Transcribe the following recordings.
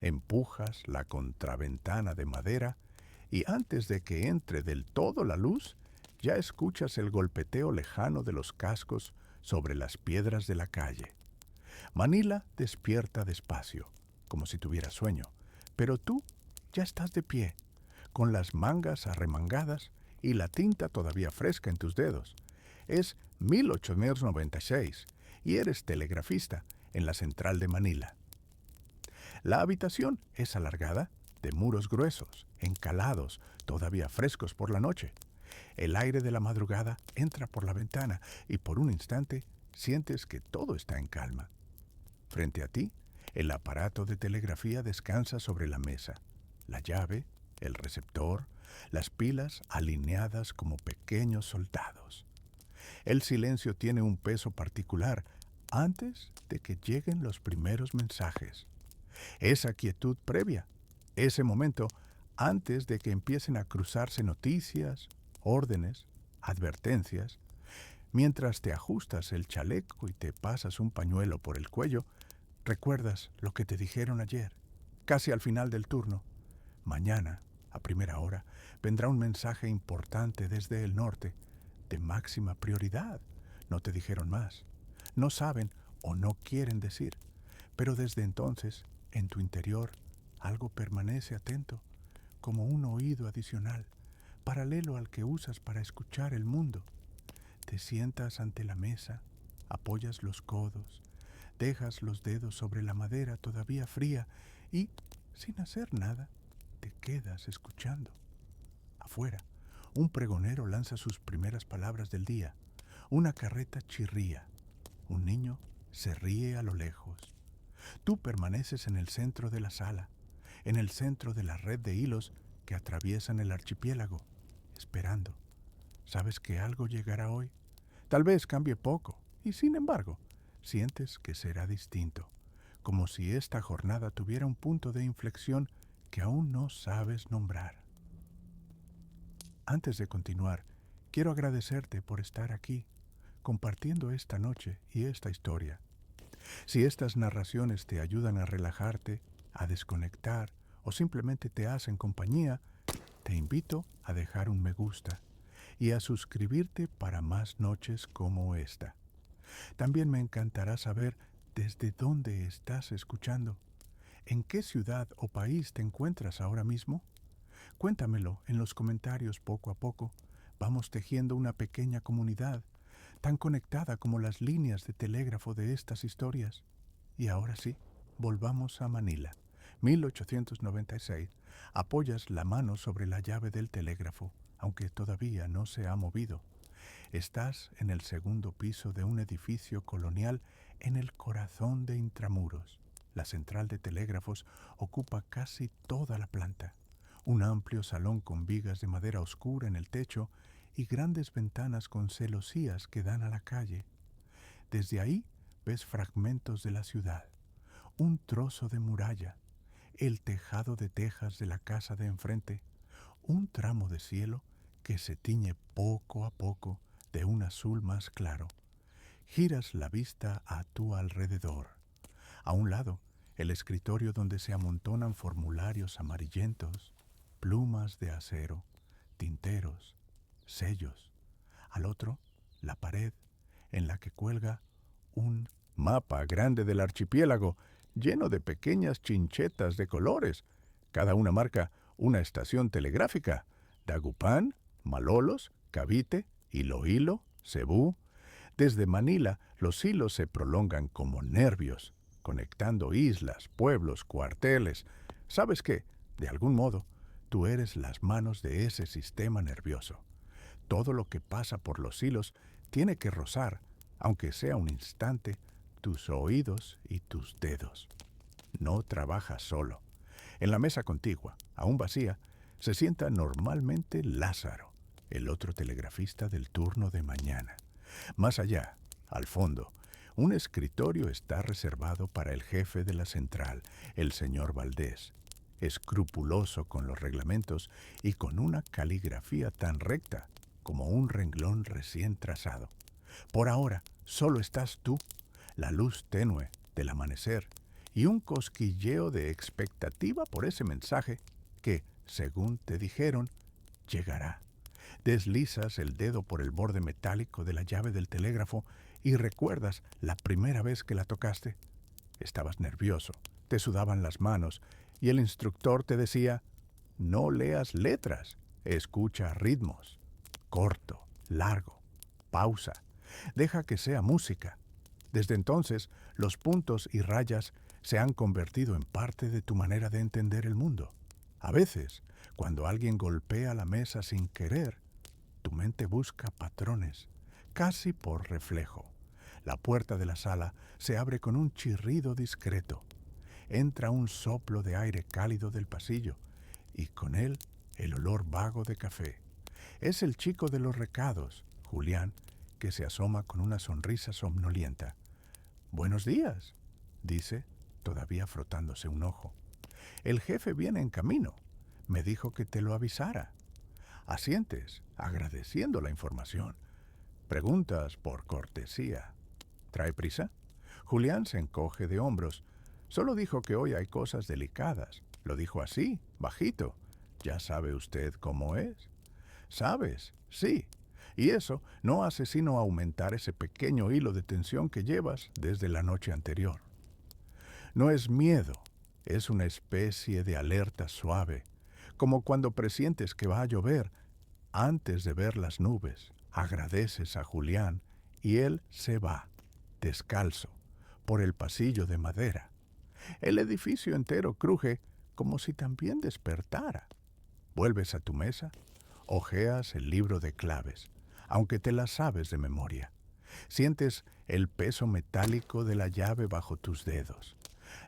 Empujas la contraventana de madera y antes de que entre del todo la luz, ya escuchas el golpeteo lejano de los cascos sobre las piedras de la calle. Manila despierta despacio, como si tuviera sueño, pero tú ya estás de pie, con las mangas arremangadas y la tinta todavía fresca en tus dedos. Es 1896 y eres telegrafista en la central de Manila. La habitación es alargada, de muros gruesos, encalados, todavía frescos por la noche. El aire de la madrugada entra por la ventana y por un instante sientes que todo está en calma. Frente a ti, el aparato de telegrafía descansa sobre la mesa. La llave, el receptor, las pilas alineadas como pequeños soldados. El silencio tiene un peso particular antes de que lleguen los primeros mensajes. Esa quietud previa, ese momento antes de que empiecen a cruzarse noticias, órdenes, advertencias, mientras te ajustas el chaleco y te pasas un pañuelo por el cuello, recuerdas lo que te dijeron ayer, casi al final del turno. Mañana, a primera hora, vendrá un mensaje importante desde el norte, de máxima prioridad. No te dijeron más. No saben o no quieren decir, pero desde entonces, en tu interior, algo permanece atento, como un oído adicional, paralelo al que usas para escuchar el mundo. Te sientas ante la mesa, apoyas los codos, dejas los dedos sobre la madera todavía fría y, sin hacer nada, te quedas escuchando. Afuera, un pregonero lanza sus primeras palabras del día. Una carreta chirría. Un niño se ríe a lo lejos. Tú permaneces en el centro de la sala, en el centro de la red de hilos que atraviesan el archipiélago, esperando. Sabes que algo llegará hoy. Tal vez cambie poco, y sin embargo, sientes que será distinto, como si esta jornada tuviera un punto de inflexión que aún no sabes nombrar. Antes de continuar, quiero agradecerte por estar aquí, compartiendo esta noche y esta historia. Si estas narraciones te ayudan a relajarte, a desconectar o simplemente te hacen compañía, te invito a dejar un me gusta y a suscribirte para más noches como esta. También me encantará saber desde dónde estás escuchando. ¿En qué ciudad o país te encuentras ahora mismo? Cuéntamelo en los comentarios poco a poco. Vamos tejiendo una pequeña comunidad, tan conectada como las líneas de telégrafo de estas historias. Y ahora sí, volvamos a Manila. 1896. Apoyas la mano sobre la llave del telégrafo, aunque todavía no se ha movido. Estás en el segundo piso de un edificio colonial en el corazón de Intramuros. La central de telégrafos ocupa casi toda la planta. Un amplio salón con vigas de madera oscura en el techo y grandes ventanas con celosías que dan a la calle. Desde ahí ves fragmentos de la ciudad, un trozo de muralla, el tejado de tejas de la casa de enfrente, un tramo de cielo que se tiñe poco a poco de un azul más claro. Giras la vista a tu alrededor. A un lado, el escritorio donde se amontonan formularios amarillentos, plumas de acero, tinteros, sellos. Al otro, la pared en la que cuelga un mapa grande del archipiélago lleno de pequeñas chinchetas de colores. Cada una marca una estación telegráfica. Dagupan, Malolos, Cavite, Iloílo, Cebú. Desde Manila los hilos se prolongan como nervios, conectando islas, pueblos, cuarteles. ¿Sabes qué? De algún modo, tú eres las manos de ese sistema nervioso. Todo lo que pasa por los hilos tiene que rozar, aunque sea un instante, tus oídos y tus dedos. No trabajas solo. En la mesa contigua, aún vacía, se sienta normalmente Lázaro, el otro telegrafista del turno de mañana. Más allá, al fondo, un escritorio está reservado para el jefe de la central, el señor Valdés, escrupuloso con los reglamentos y con una caligrafía tan recta como un renglón recién trazado. Por ahora, solo estás tú, la luz tenue del amanecer y un cosquilleo de expectativa por ese mensaje que, según te dijeron, llegará. Deslizas el dedo por el borde metálico de la llave del telégrafo y recuerdas la primera vez que la tocaste. Estabas nervioso, te sudaban las manos y el instructor te decía: no leas letras, escucha ritmos. Corto, largo, pausa. Deja que sea música. Desde entonces, los puntos y rayas se han convertido en parte de tu manera de entender el mundo. A veces, cuando alguien golpea la mesa sin querer, tu mente busca patrones, casi por reflejo. La puerta de la sala se abre con un chirrido discreto. Entra un soplo de aire cálido del pasillo y con él el olor vago de café. Es el chico de los recados, Julián, que se asoma con una sonrisa somnolienta. «Buenos días», dice, todavía frotándose un ojo. «El jefe viene en camino. Me dijo que te lo avisara». Asientes, agradeciendo la información. Preguntas por cortesía. ¿Trae prisa? Julián se encoge de hombros. Solo dijo que hoy hay cosas delicadas. Lo dijo así, bajito. ¿Ya sabe usted cómo es? ¿Sabes? Sí. Y eso no hace sino aumentar ese pequeño hilo de tensión que llevas desde la noche anterior. No es miedo, es una especie de alerta suave, como cuando presientes que va a llover. Antes de ver las nubes, agradeces a Julián y él se va, descalzo, por el pasillo de madera. El edificio entero cruje como si también despertara. Vuelves a tu mesa, hojeas el libro de claves, aunque te las sabes de memoria. Sientes el peso metálico de la llave bajo tus dedos,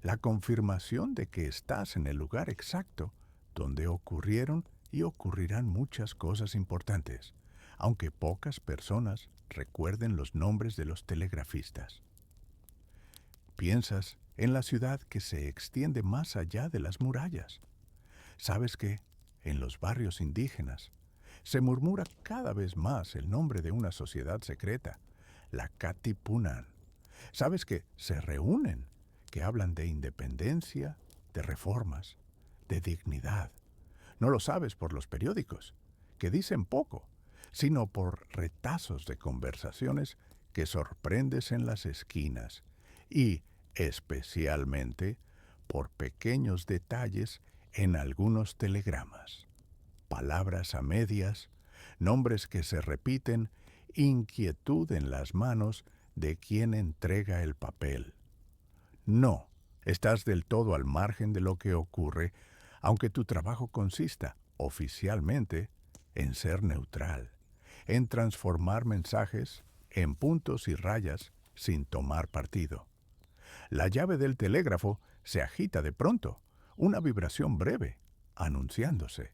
la confirmación de que estás en el lugar exacto donde ocurrieron y ocurrirán muchas cosas importantes, aunque pocas personas recuerden los nombres de los telegrafistas. Piensas en la ciudad que se extiende más allá de las murallas. Sabes que, en los barrios indígenas, se murmura cada vez más el nombre de una sociedad secreta, la Katipunan. Sabes que se reúnen, que hablan de independencia, de reformas, de dignidad. No lo sabes por los periódicos, que dicen poco, sino por retazos de conversaciones que sorprendes en las esquinas y, especialmente, por pequeños detalles en algunos telegramas. Palabras a medias, nombres que se repiten, inquietud en las manos de quien entrega el papel. No, estás del todo al margen de lo que ocurre, aunque tu trabajo consista, oficialmente, en ser neutral, en transformar mensajes en puntos y rayas sin tomar partido. La llave del telégrafo se agita de pronto, una vibración breve, anunciándose.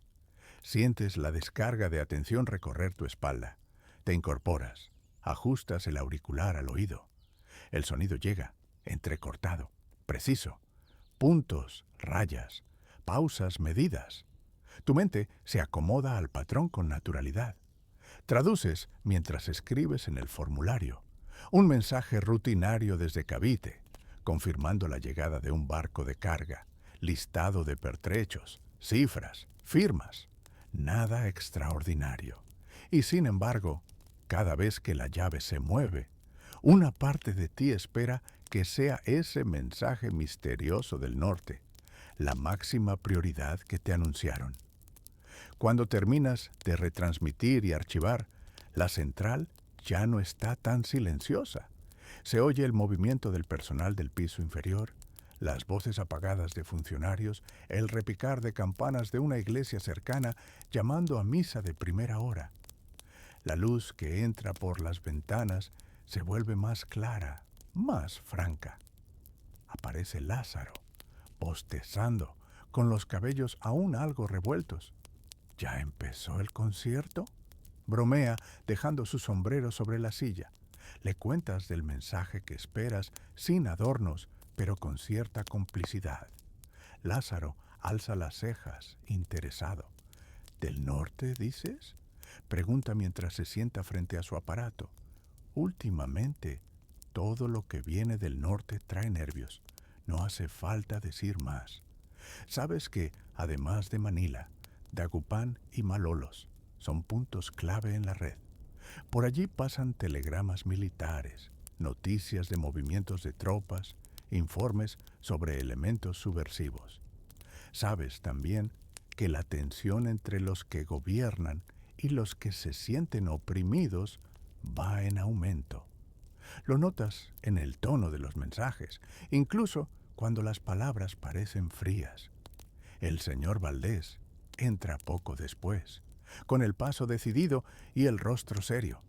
Sientes la descarga de atención recorrer tu espalda. Te incorporas, ajustas el auricular al oído. El sonido llega, entrecortado, preciso. Puntos, rayas, pausas medidas. Tu mente se acomoda al patrón con naturalidad. Traduces mientras escribes en el formulario. Un mensaje rutinario desde Cavite, confirmando la llegada de un barco de carga, listado de pertrechos, cifras, firmas. Nada extraordinario. Y sin embargo, cada vez que la llave se mueve, una parte de ti espera que sea ese mensaje misterioso del norte, la máxima prioridad que te anunciaron. Cuando terminas de retransmitir y archivar, la central ya no está tan silenciosa. Se oye el movimiento del personal del piso inferior, las voces apagadas de funcionarios, el repicar de campanas de una iglesia cercana llamando a misa de primera hora. La luz que entra por las ventanas se vuelve más clara, más franca. Aparece Lázaro, bostezando, con los cabellos aún algo revueltos. ¿Ya empezó el concierto? Bromea, dejando su sombrero sobre la silla. Le cuentas del mensaje que esperas, sin adornos, pero con cierta complicidad. Lázaro alza las cejas, interesado. ¿Del norte, dices? Pregunta mientras se sienta frente a su aparato. Últimamente, todo lo que viene del norte trae nervios. No hace falta decir más. Sabes que, además de Manila, Dagupan y Malolos son puntos clave en la red. Por allí pasan telegramas militares, noticias de movimientos de tropas, informes sobre elementos subversivos. Sabes también que la tensión entre los que gobiernan y los que se sienten oprimidos va en aumento. Lo notas en el tono de los mensajes, incluso cuando las palabras parecen frías. El señor Valdés entra poco después, con el paso decidido y el rostro serio.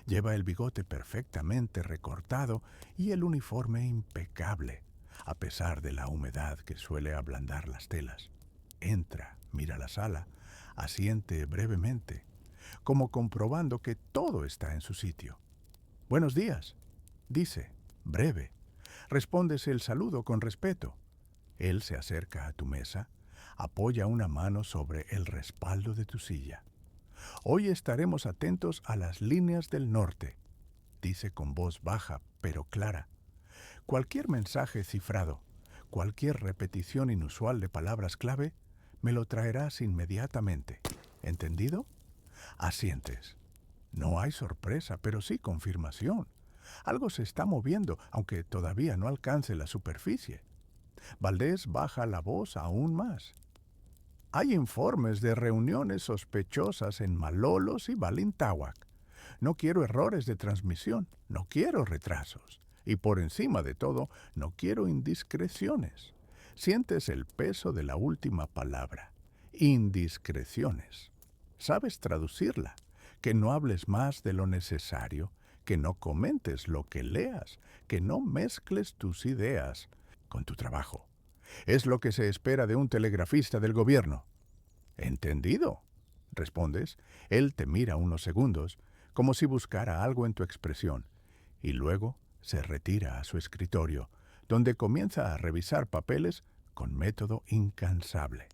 Lleva el bigote perfectamente recortado y el uniforme impecable, a pesar de la humedad que suele ablandar las telas. Entra, mira la sala, asiente brevemente, como comprobando que todo está en su sitio. «Buenos días», dice, breve. Respondes el saludo con respeto. Él se acerca a tu mesa, apoya una mano sobre el respaldo de tu silla. «Hoy estaremos atentos a las líneas del norte», dice con voz baja pero clara. «Cualquier mensaje cifrado, cualquier repetición inusual de palabras clave, me lo traerás inmediatamente. ¿Entendido?» Asientes. No hay sorpresa, pero sí confirmación. Algo se está moviendo, aunque todavía no alcance la superficie. Valdés baja la voz aún más. «Hay informes de reuniones sospechosas en Malolos y Balintawak. No quiero errores de transmisión, no quiero retrasos. Y por encima de todo, no quiero indiscreciones». Sientes el peso de la última palabra. Indiscreciones. Sabes traducirla. Que no hables más de lo necesario, que no comentes lo que leas, que no mezcles tus ideas con tu trabajo. Es lo que se espera de un telegrafista del gobierno. «¿Entendido?», respondes. Él te mira unos segundos, como si buscara algo en tu expresión, y luego se retira a su escritorio, donde comienza a revisar papeles con método incansable.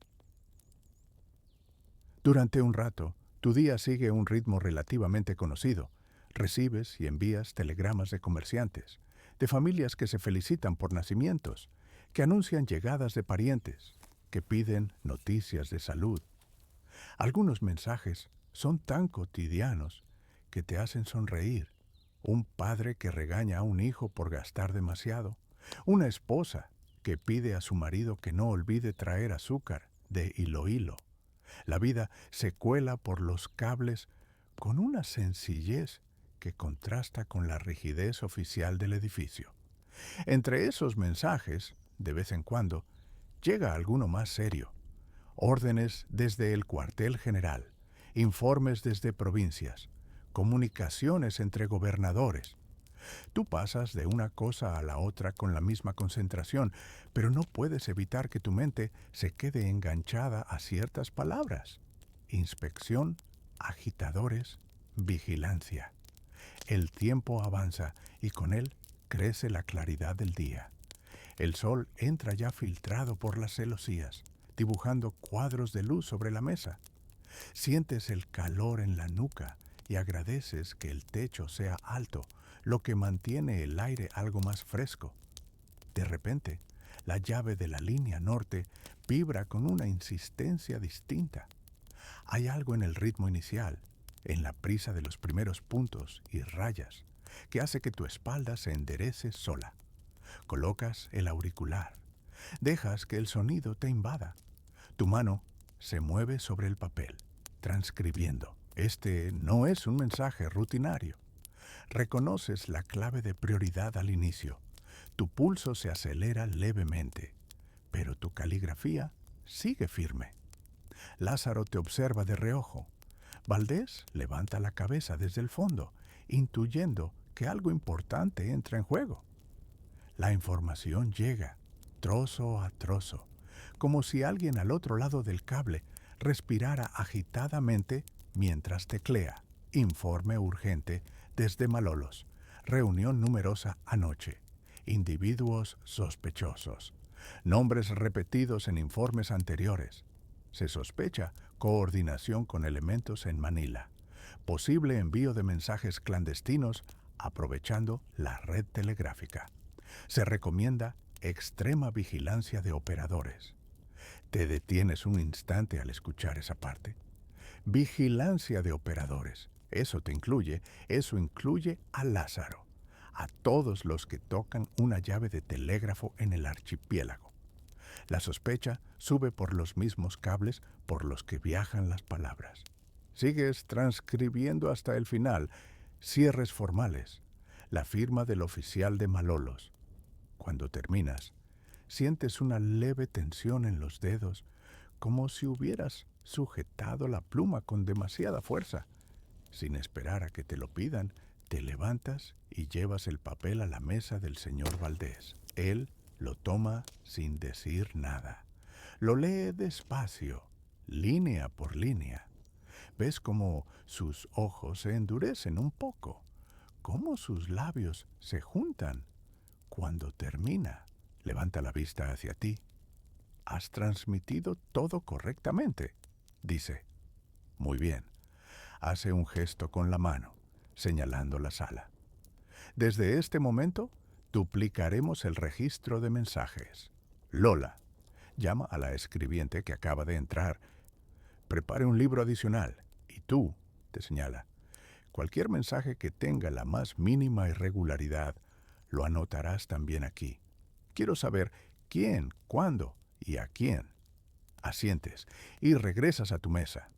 Durante un rato, tu día sigue un ritmo relativamente conocido. Recibes y envías telegramas de comerciantes, de familias que se felicitan por nacimientos, que anuncian llegadas de parientes, que piden noticias de salud. Algunos mensajes son tan cotidianos que te hacen sonreír. Un padre que regaña a un hijo por gastar demasiado. Una esposa que pide a su marido que no olvide traer azúcar de Iloílo. La vida se cuela por los cables con una sencillez que contrasta con la rigidez oficial del edificio. Entre esos mensajes, de vez en cuando, llega alguno más serio. Órdenes desde el cuartel general, informes desde provincias, comunicaciones entre gobernadores. Tú pasas de una cosa a la otra con la misma concentración, pero no puedes evitar que tu mente se quede enganchada a ciertas palabras. Inspección, agitadores, vigilancia. El tiempo avanza y con él crece la claridad del día. El sol entra ya filtrado por las celosías, dibujando cuadros de luz sobre la mesa. Sientes el calor en la nuca y agradeces que el techo sea alto, lo que mantiene el aire algo más fresco. De repente, la llave de la línea norte vibra con una insistencia distinta. Hay algo en el ritmo inicial, en la prisa de los primeros puntos y rayas, que hace que tu espalda se enderece sola. Colocas el auricular. Dejas que el sonido te invada. Tu mano se mueve sobre el papel, transcribiendo. Este no es un mensaje rutinario. Reconoces la clave de prioridad al inicio. Tu pulso se acelera levemente, pero tu caligrafía sigue firme. Lázaro te observa de reojo. Valdés levanta la cabeza desde el fondo, intuyendo que algo importante entra en juego. La información llega, trozo a trozo, como si alguien al otro lado del cable respirara agitadamente mientras teclea. Informe urgente desde Malolos. Reunión numerosa anoche. Individuos sospechosos. Nombres repetidos en informes anteriores. Se sospecha coordinación con elementos en Manila. Posible envío de mensajes clandestinos aprovechando la red telegráfica. Se recomienda extrema vigilancia de operadores. Te detienes un instante al escuchar esa parte. Vigilancia de operadores. Eso incluye a Lázaro, a todos los que tocan una llave de telégrafo en el archipiélago. La sospecha sube por los mismos cables por los que viajan las palabras. Sigues transcribiendo hasta el final, cierres formales, la firma del oficial de Malolos. Cuando terminas, sientes una leve tensión en los dedos, como si hubieras sujetado la pluma con demasiada fuerza. Sin esperar a que te lo pidan, te levantas y llevas el papel a la mesa del señor Valdés. Él lo toma sin decir nada. Lo lee despacio, línea por línea. Ves cómo sus ojos se endurecen un poco, cómo sus labios se juntan. Cuando termina, levanta la vista hacia ti. Has transmitido todo correctamente, dice. Muy bien. Hace un gesto con la mano, señalando la sala. Desde este momento, duplicaremos el registro de mensajes. Lola, llama a la escribiente que acaba de entrar. Prepare un libro adicional. Y tú, te señala, cualquier mensaje que tenga la más mínima irregularidad, lo anotarás también aquí. Quiero saber quién, cuándo y a quién. Asientes y regresas a tu mesa.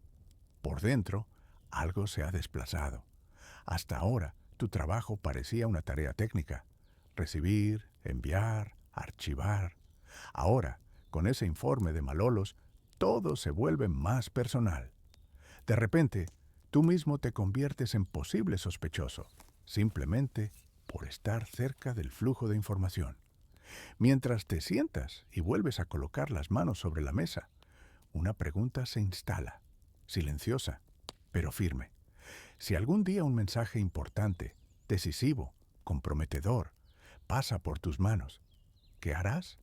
Por dentro, algo se ha desplazado. Hasta ahora, tu trabajo parecía una tarea técnica. Recibir, enviar, archivar. Ahora, con ese informe de Malolos, todo se vuelve más personal. De repente, tú mismo te conviertes en posible sospechoso, simplemente por estar cerca del flujo de información. Mientras te sientas y vuelves a colocar las manos sobre la mesa, una pregunta se instala, silenciosa, pero firme. Si algún día un mensaje importante, decisivo, comprometedor, pasa por tus manos, ¿qué harás?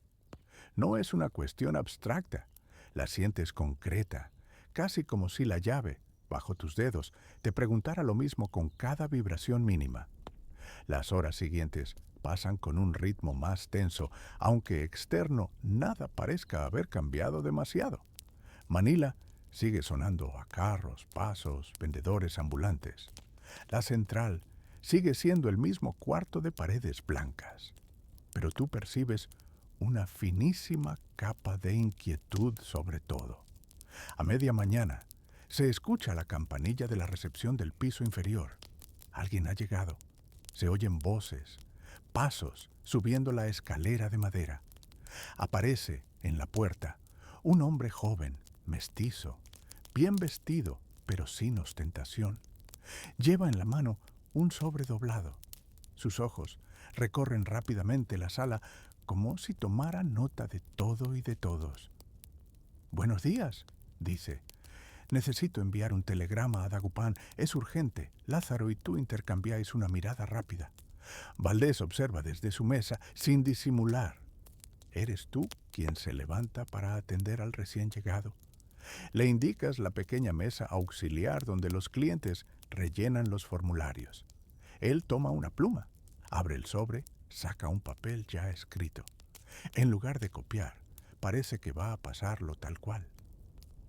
No es una cuestión abstracta, la sientes concreta, casi como si la llave, bajo tus dedos, te preguntara lo mismo con cada vibración mínima. Las horas siguientes pasan con un ritmo más tenso, aunque externo nada parezca haber cambiado demasiado. Manila sigue sonando a carros, pasos, vendedores ambulantes. La central sigue siendo el mismo cuarto de paredes blancas, pero tú percibes una finísima capa de inquietud sobre todo. A media mañana se escucha la campanilla de la recepción del piso inferior. Alguien ha llegado. Se oyen voces, pasos subiendo la escalera de madera. Aparece en la puerta un hombre joven, mestizo, bien vestido, pero sin ostentación. Lleva en la mano un sobre doblado. Sus ojos recorren rápidamente la sala como si tomara nota de todo y de todos. «Buenos días», dice. «Necesito enviar un telegrama a Dagupan. Es urgente. Lázaro y tú intercambiáis una mirada rápida». Valdés observa desde su mesa sin disimular. Eres tú quien se levanta para atender al recién llegado. Le indicas la pequeña mesa auxiliar donde los clientes rellenan los formularios. Él toma una pluma, abre el sobre, saca un papel ya escrito. En lugar de copiar, parece que va a pasarlo tal cual.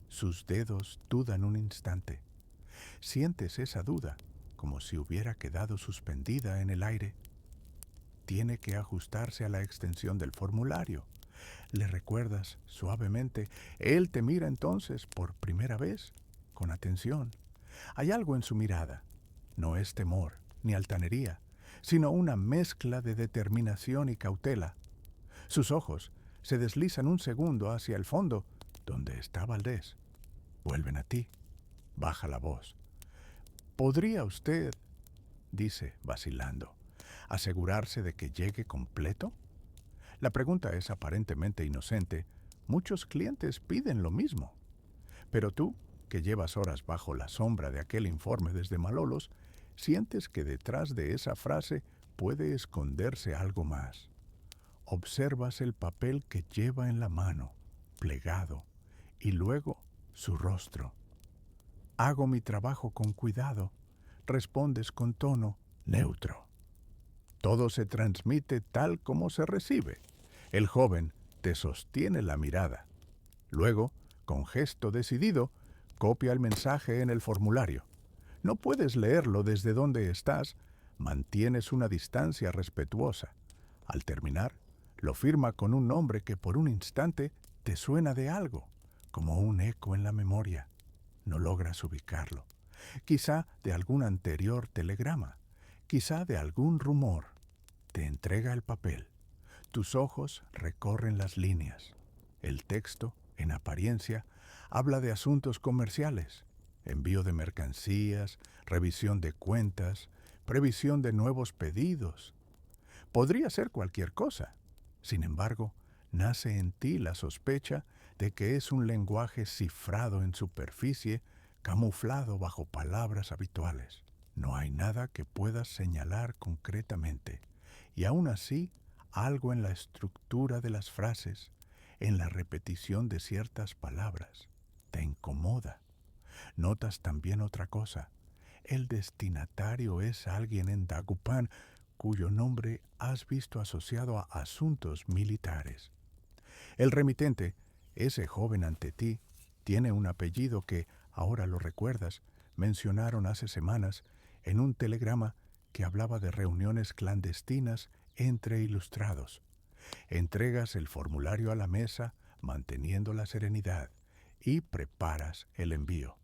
Sus dedos dudan un instante. Sientes esa duda como si hubiera quedado suspendida en el aire. Tiene que ajustarse a la extensión del formulario. Le recuerdas suavemente. Él te mira entonces por primera vez, con atención. Hay algo en su mirada. No es temor, ni altanería, sino una mezcla de determinación y cautela. Sus ojos se deslizan un segundo hacia el fondo, donde está Valdés. Vuelven a ti. Baja la voz. «¿Podría usted», dice, vacilando, «asegurarse de que llegue completo?» La pregunta es aparentemente inocente. Muchos clientes piden lo mismo. Pero tú, que llevas horas bajo la sombra de aquel informe desde Malolos, sientes que detrás de esa frase puede esconderse algo más. Observas el papel que lleva en la mano, plegado, y luego su rostro. «Hago mi trabajo con cuidado», respondes con tono neutro. Todo se transmite tal como se recibe. El joven te sostiene la mirada. Luego, con gesto decidido, copia el mensaje en el formulario. No puedes leerlo desde donde estás, mantienes una distancia respetuosa. Al terminar, lo firma con un nombre que por un instante te suena de algo, como un eco en la memoria. No logras ubicarlo. Quizá de algún anterior telegrama, quizá de algún rumor. Te entrega el papel. Tus ojos recorren las líneas. El texto, en apariencia, habla de asuntos comerciales, envío de mercancías, revisión de cuentas, previsión de nuevos pedidos. Podría ser cualquier cosa. Sin embargo, nace en ti la sospecha de que es un lenguaje cifrado en superficie, camuflado bajo palabras habituales. No hay nada que puedas señalar concretamente, y aún así, algo en la estructura de las frases, en la repetición de ciertas palabras, te incomoda. Notas también otra cosa. El destinatario es alguien en Dagupan cuyo nombre has visto asociado a asuntos militares. El remitente, ese joven ante ti, tiene un apellido que, ahora lo recuerdas, mencionaron hace semanas en un telegrama que hablaba de reuniones clandestinas entre ilustrados. Entregas el formulario a la mesa, manteniendo la serenidad, y preparas el envío.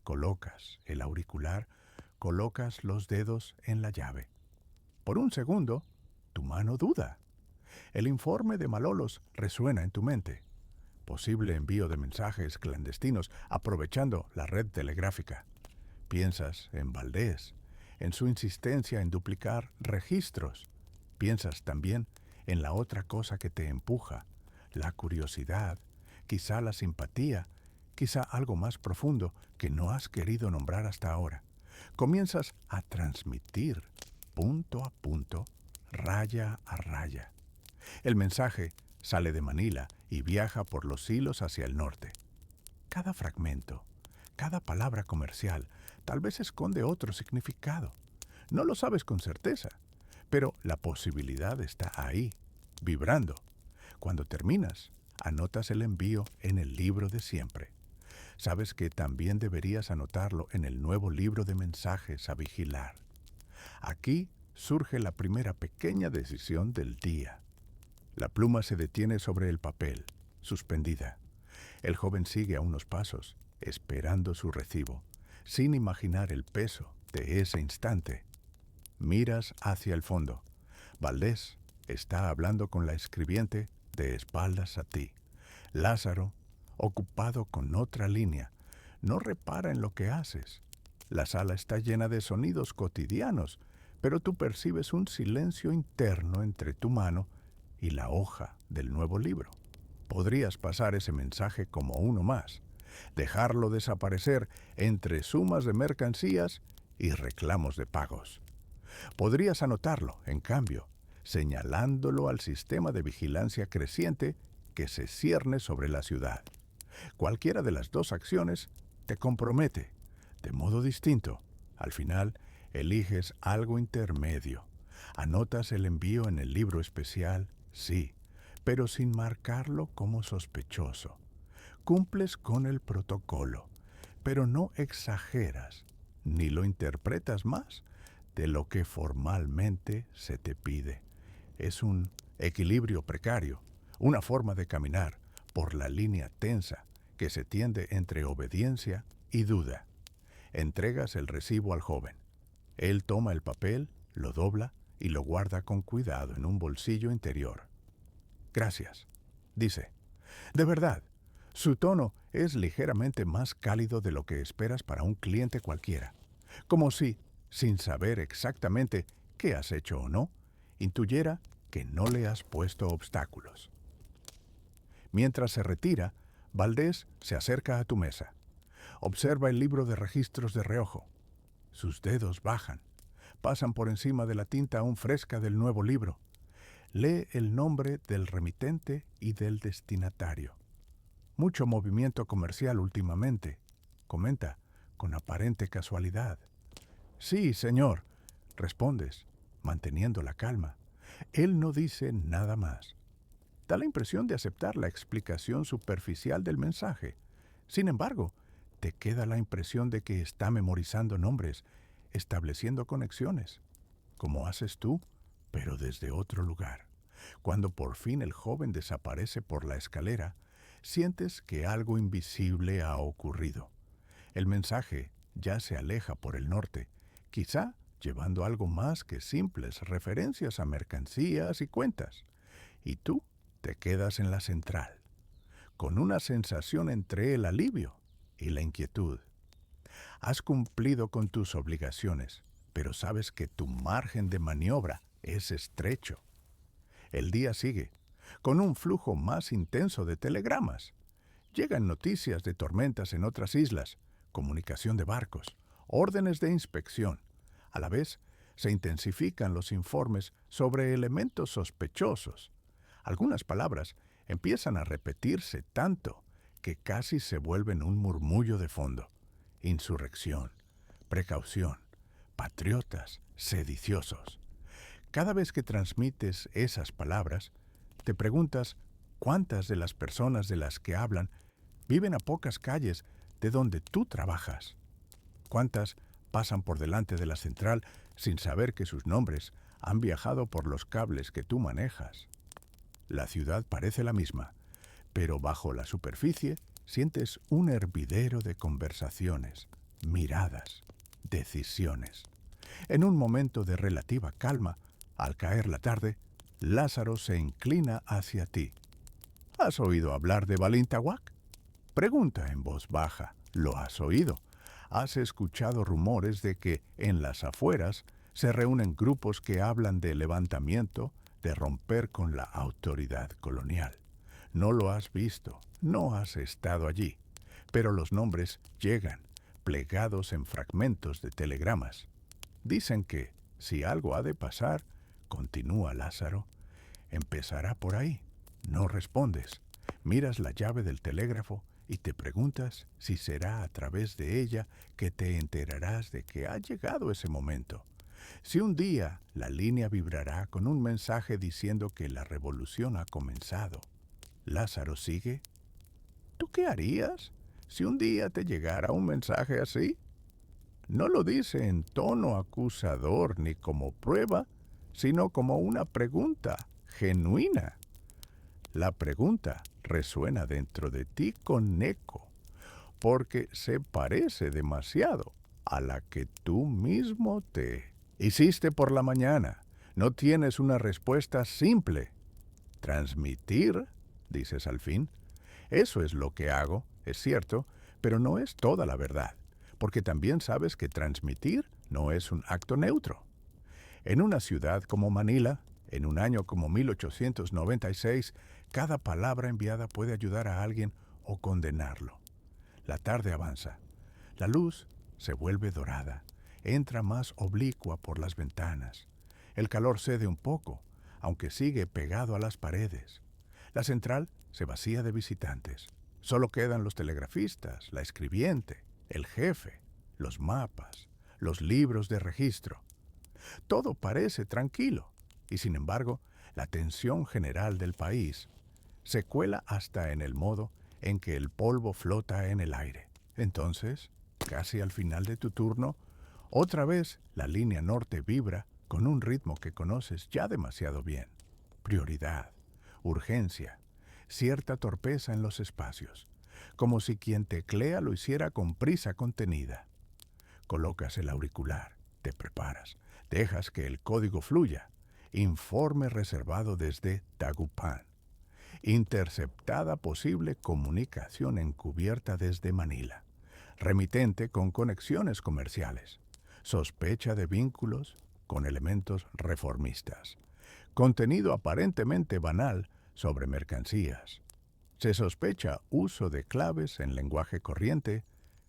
Colocas el auricular, colocas los dedos en la llave. Por un segundo, tu mano duda. El informe de Malolos resuena en tu mente. Posible envío de mensajes clandestinos aprovechando la red telegráfica. Piensas en Valdés, en su insistencia en duplicar registros. Piensas también en la otra cosa que te empuja, la curiosidad, quizá la simpatía, quizá algo más profundo que no has querido nombrar hasta ahora. Comienzas a transmitir, punto a punto, raya a raya. El mensaje sale de Manila y viaja por los hilos hacia el norte. Cada fragmento, cada palabra comercial, tal vez esconde otro significado. No lo sabes con certeza, pero la posibilidad está ahí, vibrando. Cuando terminas, anotas el envío en el libro de siempre. Sabes que también deberías anotarlo en el nuevo libro de mensajes a vigilar. Aquí surge la primera pequeña decisión del día. La pluma se detiene sobre el papel, suspendida. El joven sigue a unos pasos, esperando su recibo, sin imaginar el peso de ese instante. Miras hacia el fondo. Valdés está hablando con la escribiente de espaldas a ti. Lázaro, ocupado con otra línea, no repara en lo que haces. La sala está llena de sonidos cotidianos, pero tú percibes un silencio interno entre tu mano y la hoja del nuevo libro. Podrías pasar ese mensaje como uno más, dejarlo desaparecer entre sumas de mercancías y reclamos de pagos. Podrías anotarlo, en cambio, señalándolo al sistema de vigilancia creciente que se cierne sobre la ciudad. Cualquiera de las dos acciones te compromete, de modo distinto. Al final, eliges algo intermedio. Anotas el envío en el libro especial, sí, pero sin marcarlo como sospechoso. Cumples con el protocolo, pero no exageras, ni lo interpretas más de lo que formalmente se te pide. Es un equilibrio precario, una forma de caminar por la línea tensa que se tiende entre obediencia y duda. Entregas el recibo al joven. Él toma el papel, lo dobla y lo guarda con cuidado en un bolsillo interior. Gracias, dice. De verdad, su tono es ligeramente más cálido de lo que esperas para un cliente cualquiera. Como si, sin saber exactamente qué has hecho o no, intuyera que no le has puesto obstáculos. Mientras se retira, Valdés se acerca a tu mesa. Observa el libro de registros de reojo. Sus dedos bajan. Pasan por encima de la tinta aún fresca del nuevo libro. Lee el nombre del remitente y del destinatario. Mucho movimiento comercial últimamente, comenta, con aparente casualidad. Sí, señor, respondes, manteniendo la calma. Él no dice nada más. Da la impresión de aceptar la explicación superficial del mensaje. Sin embargo, te queda la impresión de que está memorizando nombres, estableciendo conexiones, como haces tú, pero desde otro lugar. Cuando por fin el joven desaparece por la escalera, sientes que algo invisible ha ocurrido. El mensaje ya se aleja por el norte, quizá llevando algo más que simples referencias a mercancías y cuentas. Y tú te quedas en la central, con una sensación entre el alivio y la inquietud. Has cumplido con tus obligaciones, pero sabes que tu margen de maniobra es estrecho. El día sigue, con un flujo más intenso de telegramas. Llegan noticias de tormentas en otras islas, comunicación de barcos, órdenes de inspección. A la vez, se intensifican los informes sobre elementos sospechosos. Algunas palabras empiezan a repetirse tanto que casi se vuelven un murmullo de fondo. Insurrección, precaución, patriotas, sediciosos. Cada vez que transmites esas palabras, te preguntas cuántas de las personas de las que hablan viven a pocas calles de donde tú trabajas. ¿Cuántas pasan por delante de la central sin saber que sus nombres han viajado por los cables que tú manejas? La ciudad parece la misma, pero bajo la superficie sientes un hervidero de conversaciones, miradas, decisiones. En un momento de relativa calma, al caer la tarde, Lázaro se inclina hacia ti. ¿Has oído hablar de Balintawak? Pregunta en voz baja. ¿Lo has oído? ¿Has escuchado rumores de que en las afueras se reúnen grupos que hablan de levantamiento, de romper con la autoridad colonial? No lo has visto, no has estado allí, pero los nombres llegan, plegados en fragmentos de telegramas. Dicen que, si algo ha de pasar, continúa Lázaro, empezará por ahí. No respondes. Miras la llave del telégrafo y te preguntas si será a través de ella que te enterarás de que ha llegado ese momento. Si un día la línea vibrará con un mensaje diciendo que la revolución ha comenzado. Lázaro sigue. ¿Tú qué harías si un día te llegara un mensaje así? No lo dice en tono acusador ni como prueba, sino como una pregunta genuina. La pregunta resuena dentro de ti con eco, porque se parece demasiado a la que tú mismo te hiciste por la mañana. No tienes una respuesta simple. ¿Transmitir? Dices al fin. Eso es lo que hago, es cierto, pero no es toda la verdad, porque también sabes que transmitir no es un acto neutro. En una ciudad como Manila, en un año como 1896, cada palabra enviada puede ayudar a alguien o condenarlo. La tarde avanza. La luz se vuelve dorada, entra más oblicua por las ventanas. El calor cede un poco, aunque sigue pegado a las paredes. La central se vacía de visitantes. Solo quedan los telegrafistas, la escribiente, el jefe, los mapas, los libros de registro. Todo parece tranquilo, y sin embargo, la tensión general del país se cuela hasta en el modo en que el polvo flota en el aire. Entonces, casi al final de tu turno, otra vez la línea norte vibra con un ritmo que conoces ya demasiado bien. Prioridad, urgencia, cierta torpeza en los espacios, como si quien teclea lo hiciera con prisa contenida. Colocas el auricular, te preparas, dejas que el código fluya. Informe reservado desde Dagupan. Interceptada posible comunicación encubierta desde Manila. Remitente con conexiones comerciales. Sospecha de vínculos con elementos reformistas. Contenido aparentemente banal sobre mercancías. Se sospecha uso de claves en lenguaje corriente.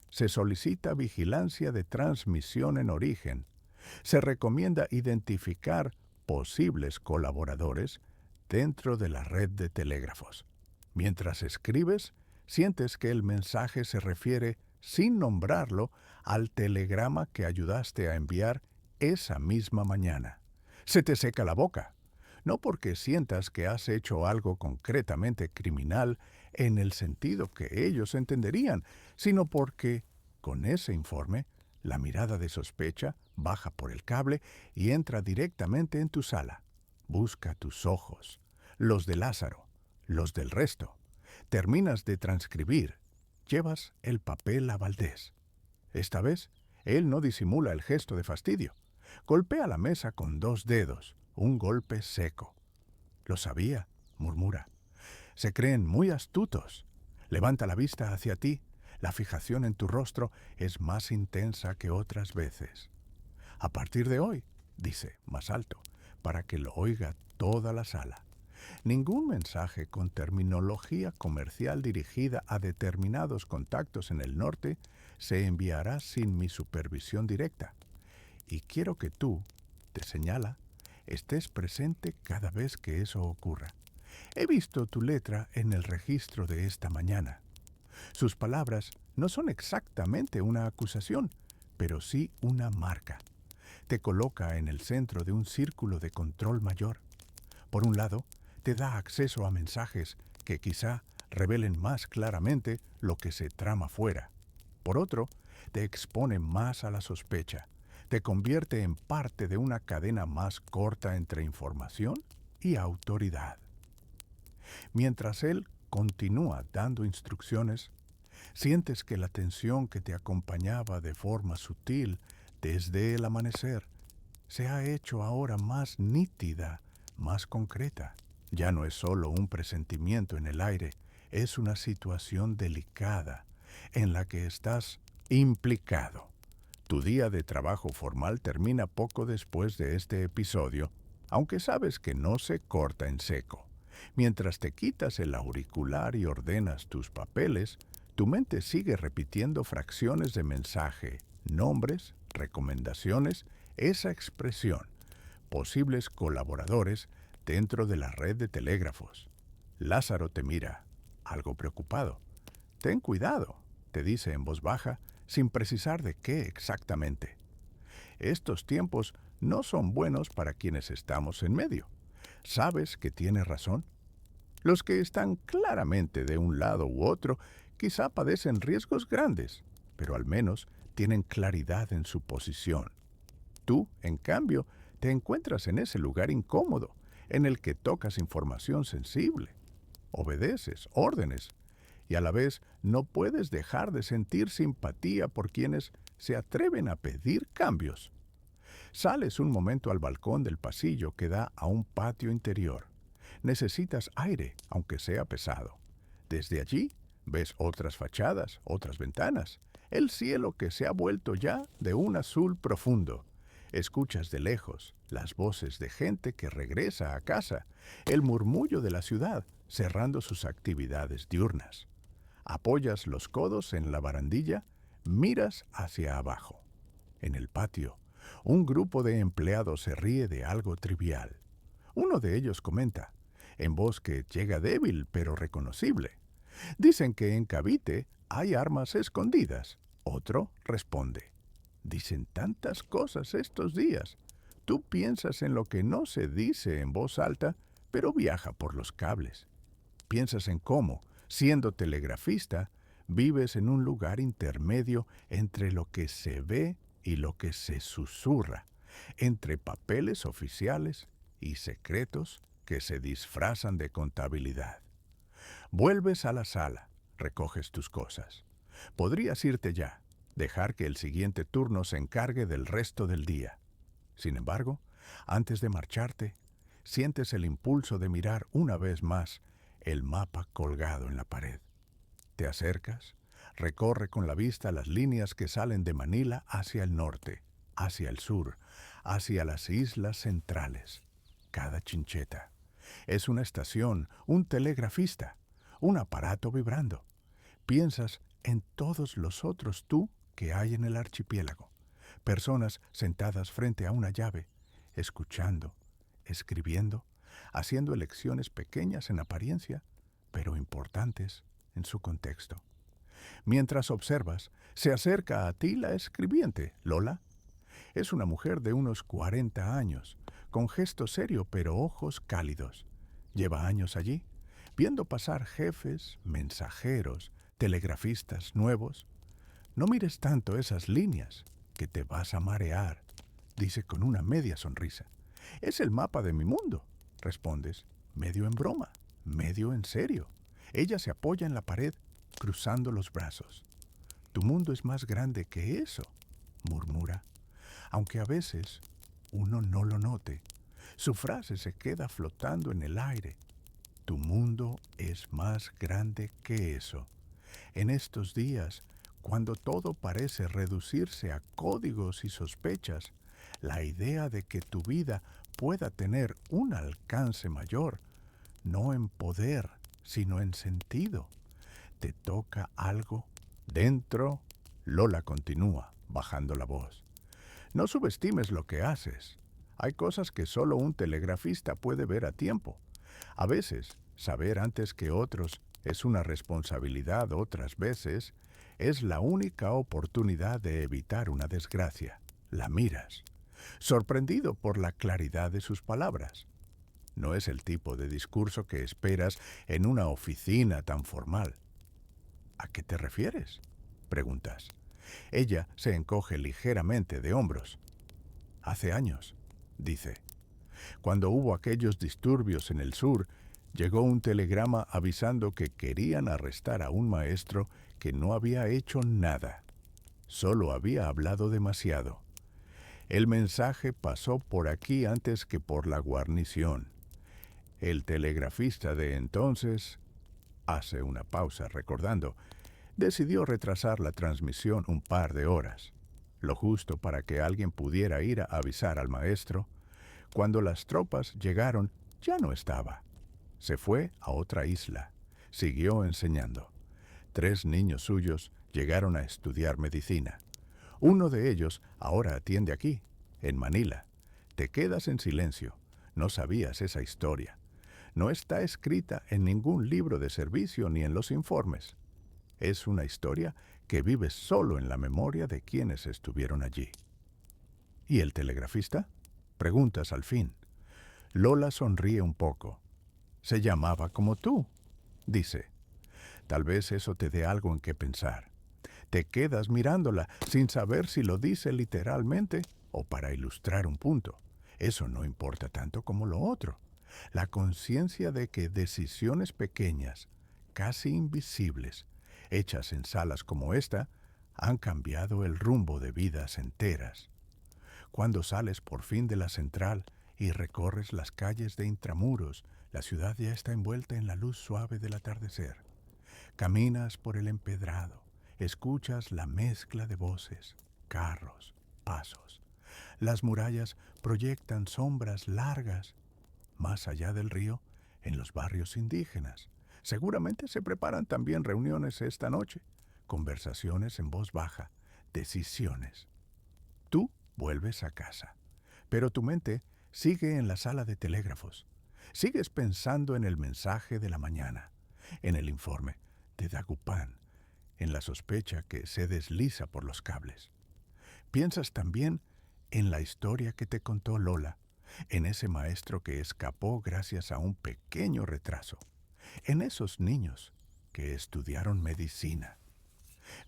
Se solicita vigilancia de transmisión en origen. Se recomienda identificar posibles colaboradores dentro de la red de telégrafos. Mientras escribes, sientes que el mensaje se refiere, sin nombrarlo, al telegrama que ayudaste a enviar esa misma mañana. Se te seca la boca. no porque sientas que has hecho algo concretamente criminal en el sentido que ellos entenderían, sino porque, con ese informe, la mirada de sospecha baja por el cable y entra directamente en tu sala. Busca tus ojos, los de Lázaro, los del resto. Terminas de transcribir. Llevas el papel a Valdés. Esta vez, él no disimula el gesto de fastidio. Golpea la mesa con 2 dedos, un golpe seco. Lo sabía, murmura. Se creen muy astutos. Levanta la vista hacia ti. La fijación en tu rostro es más intensa que otras veces. A partir de hoy, dice más alto, para que lo oiga toda la sala. Ningún mensaje con terminología comercial dirigida a determinados contactos en el norte se enviará sin mi supervisión directa. Y quiero que tú, te señala, estés presente cada vez que eso ocurra. He visto tu letra en el registro de esta mañana. Sus palabras no son exactamente una acusación, pero sí una marca. Te coloca en el centro de un círculo de control mayor. Por un lado, te da acceso a mensajes que quizá revelen más claramente lo que se trama fuera. Por otro, te expone más a la sospecha. Te convierte en parte de una cadena más corta entre información y autoridad. Mientras él continúa dando instrucciones, sientes que la tensión que te acompañaba de forma sutil desde el amanecer se ha hecho ahora más nítida, más concreta. Ya no es solo un presentimiento en el aire, es una situación delicada en la que estás implicado. Tu día de trabajo formal termina poco después de este episodio, aunque sabes que no se corta en seco. Mientras te quitas el auricular y ordenas tus papeles, tu mente sigue repitiendo fracciones de mensaje, nombres, recomendaciones, esa expresión, posibles colaboradores dentro de la red de telégrafos. Lázaro te mira, algo preocupado. Ten cuidado, te dice en voz baja, sin precisar de qué exactamente. Estos tiempos no son buenos para quienes estamos en medio. ¿Sabes que tiene razón? Los que están claramente de un lado u otro quizá padecen riesgos grandes, pero al menos tienen claridad en su posición. Tú, en cambio, te encuentras en ese lugar incómodo, en el que tocas información sensible, obedeces órdenes, y a la vez no puedes dejar de sentir simpatía por quienes se atreven a pedir cambios. Sales un momento al balcón del pasillo que da a un patio interior. Necesitas aire, aunque sea pesado. Desde allí ves otras fachadas, otras ventanas, el cielo que se ha vuelto ya de un azul profundo. Escuchas de lejos las voces de gente que regresa a casa, el murmullo de la ciudad cerrando sus actividades diurnas. Apoyas los codos en la barandilla, miras hacia abajo. En el patio, un grupo de empleados se ríe de algo trivial. Uno de ellos comenta, en voz que llega débil pero reconocible. Dicen que en Cavite hay armas escondidas. Otro responde, dicen tantas cosas estos días. Tú piensas en lo que no se dice en voz alta, pero viaja por los cables. Piensas en cómo, siendo telegrafista, vives en un lugar intermedio entre lo que se ve y lo que se susurra, entre papeles oficiales y secretos que se disfrazan de contabilidad. Vuelves a la sala, recoges tus cosas. Podrías irte ya, dejar que el siguiente turno se encargue del resto del día. Sin embargo, antes de marcharte, sientes el impulso de mirar una vez más el mapa colgado en la pared. Te acercas, recorre con la vista las líneas que salen de Manila hacia el norte, hacia el sur, hacia las islas centrales. Cada chincheta es una estación, un telegrafista, un aparato vibrando. Piensas en todos los otros tú que hay en el archipiélago. Personas sentadas frente a una llave, escuchando, escribiendo, haciendo elecciones pequeñas en apariencia, pero importantes en su contexto. Mientras observas, se acerca a ti la escribiente, Lola. Es una mujer de unos 40 años, con gesto serio pero ojos cálidos. Lleva años allí, viendo pasar jefes, mensajeros, telegrafistas nuevos. No mires tanto esas líneas, que te vas a marear, dice con una media sonrisa. Es el mapa de mi mundo, respondes, medio en broma, medio en serio. Ella se apoya en la pared, cruzando los brazos. Tu mundo es más grande que eso, murmura, aunque a veces uno no lo note. Su frase se queda flotando en el aire. Tu mundo es más grande que eso. En estos días, cuando todo parece reducirse a códigos y sospechas, la idea de que tu vida pueda tener un alcance mayor, no en poder, sino en sentido, te toca algo dentro. Lola continúa, bajando la voz. No subestimes lo que haces. Hay cosas que solo un telegrafista puede ver a tiempo. A veces, saber antes que otros es una responsabilidad, otras veces es la única oportunidad de evitar una desgracia. La miras, sorprendido por la claridad de sus palabras. No es el tipo de discurso que esperas en una oficina tan formal. ¿A qué te refieres?, preguntas. Ella se encoge ligeramente de hombros. Hace años, dice. Cuando hubo aquellos disturbios en el sur, llegó un telegrama avisando que querían arrestar a un maestro que no había hecho nada. Solo había hablado demasiado. El mensaje pasó por aquí antes que por la guarnición. El telegrafista de entonces hace una pausa recordando. Decidió retrasar la transmisión un par de horas, lo justo para que alguien pudiera ir a avisar al maestro. Cuando las tropas llegaron, ya no estaba. Se fue a otra isla. Siguió enseñando. 3 niños suyos llegaron a estudiar medicina. Uno de ellos ahora atiende aquí, en Manila. Te quedas en silencio. No sabías esa historia. No está escrita en ningún libro de servicio ni en los informes. Es una historia que vive solo en la memoria de quienes estuvieron allí. ¿Y el telegrafista?, preguntas al fin. Lola sonríe un poco. Se llamaba como tú, dice. Tal vez eso te dé algo en qué pensar. Te quedas mirándola sin saber si lo dice literalmente o para ilustrar un punto. Eso no importa tanto como lo otro. La conciencia de que decisiones pequeñas, casi invisibles, hechas en salas como esta, han cambiado el rumbo de vidas enteras. Cuando sales por fin de la central y recorres las calles de Intramuros, la ciudad ya está envuelta en la luz suave del atardecer. Caminas por el empedrado, escuchas la mezcla de voces, carros, pasos. Las murallas proyectan sombras largas. Más allá del río, en los barrios indígenas, seguramente se preparan también reuniones esta noche, conversaciones en voz baja, decisiones. Tú vuelves a casa, pero tu mente sigue en la sala de telégrafos. Sigues pensando en el mensaje de la mañana, en el informe de Dagupan, en la sospecha que se desliza por los cables. Piensas también en la historia que te contó Lola, en ese maestro que escapó gracias a un pequeño retraso, en esos niños que estudiaron medicina.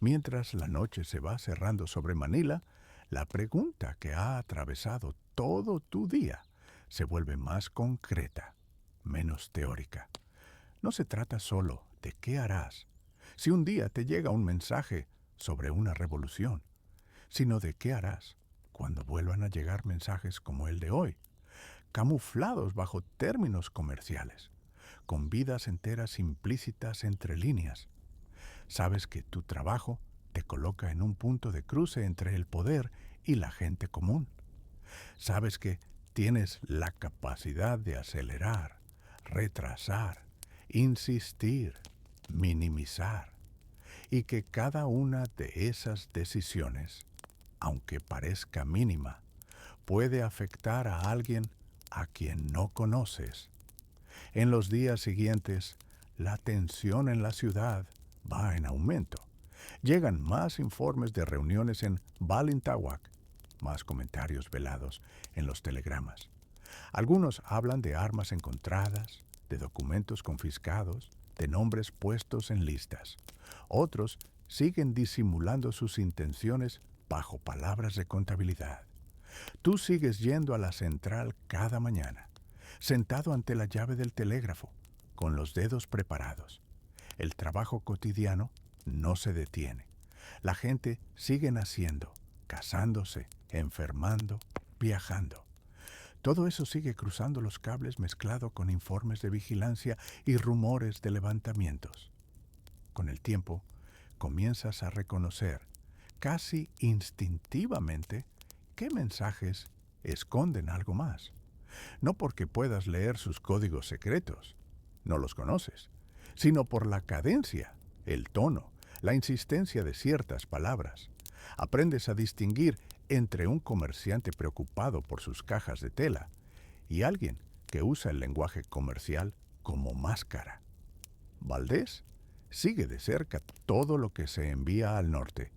Mientras la noche se va cerrando sobre Manila, la pregunta que ha atravesado todo tu día se vuelve más concreta, menos teórica. No se trata solo de qué harás si un día te llega un mensaje sobre una revolución, sino de qué harás cuando vuelvan a llegar mensajes como el de hoy, camuflados bajo términos comerciales, con vidas enteras implícitas entre líneas. Sabes que tu trabajo te coloca en un punto de cruce entre el poder y la gente común. Sabes que tienes la capacidad de acelerar, retrasar, insistir, minimizar, y que cada una de esas decisiones, aunque parezca mínima, puede afectar a alguien a quien no conoces. En los días siguientes, la tensión en la ciudad va en aumento. Llegan más informes de reuniones en Balintawak, más comentarios velados en los telegramas. Algunos hablan de armas encontradas, de documentos confiscados, de nombres puestos en listas. Otros siguen disimulando sus intenciones bajo palabras de contabilidad. Tú sigues yendo a la central cada mañana, sentado ante la llave del telégrafo, con los dedos preparados. El trabajo cotidiano no se detiene. La gente sigue naciendo, casándose, enfermando, viajando. Todo eso sigue cruzando los cables mezclado con informes de vigilancia y rumores de levantamientos. Con el tiempo, comienzas a reconocer, casi instintivamente, qué mensajes esconden algo más. No porque puedas leer sus códigos secretos, no los conoces, sino por la cadencia, el tono, la insistencia de ciertas palabras. Aprendes a distinguir entre un comerciante preocupado por sus cajas de tela y alguien que usa el lenguaje comercial como máscara. Valdés sigue de cerca todo lo que se envía al norte.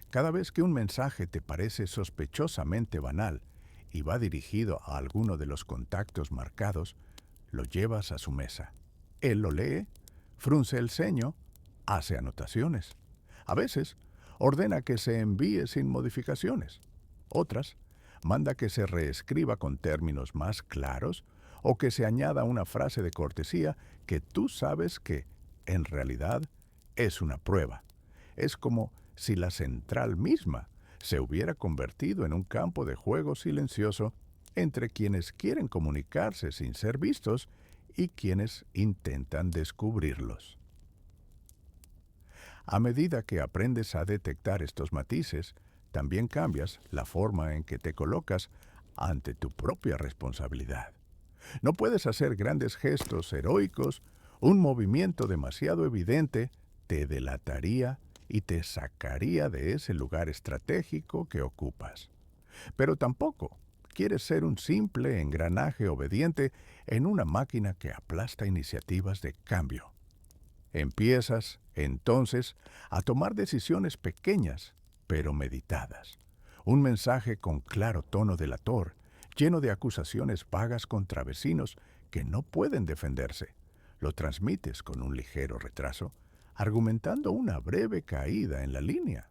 Cada vez que un mensaje te parece sospechosamente banal y va dirigido a alguno de los contactos marcados, lo llevas a su mesa. Él lo lee, frunce el ceño, hace anotaciones. A veces, ordena que se envíe sin modificaciones. Otras, manda que se reescriba con términos más claros o que se añada una frase de cortesía que tú sabes que, en realidad, es una prueba. Es como si la central misma se hubiera convertido en un campo de juego silencioso entre quienes quieren comunicarse sin ser vistos y quienes intentan descubrirlos. A medida que aprendes a detectar estos matices, también cambias la forma en que te colocas ante tu propia responsabilidad. No puedes hacer grandes gestos heroicos, un movimiento demasiado evidente te delataría y te sacaría de ese lugar estratégico que ocupas. Pero tampoco quieres ser un simple engranaje obediente en una máquina que aplasta iniciativas de cambio. Empiezas, entonces, a tomar decisiones pequeñas, pero meditadas. Un mensaje con claro tono delator, lleno de acusaciones vagas contra vecinos que no pueden defenderse. Lo transmites con un ligero retraso, argumentando una breve caída en la línea.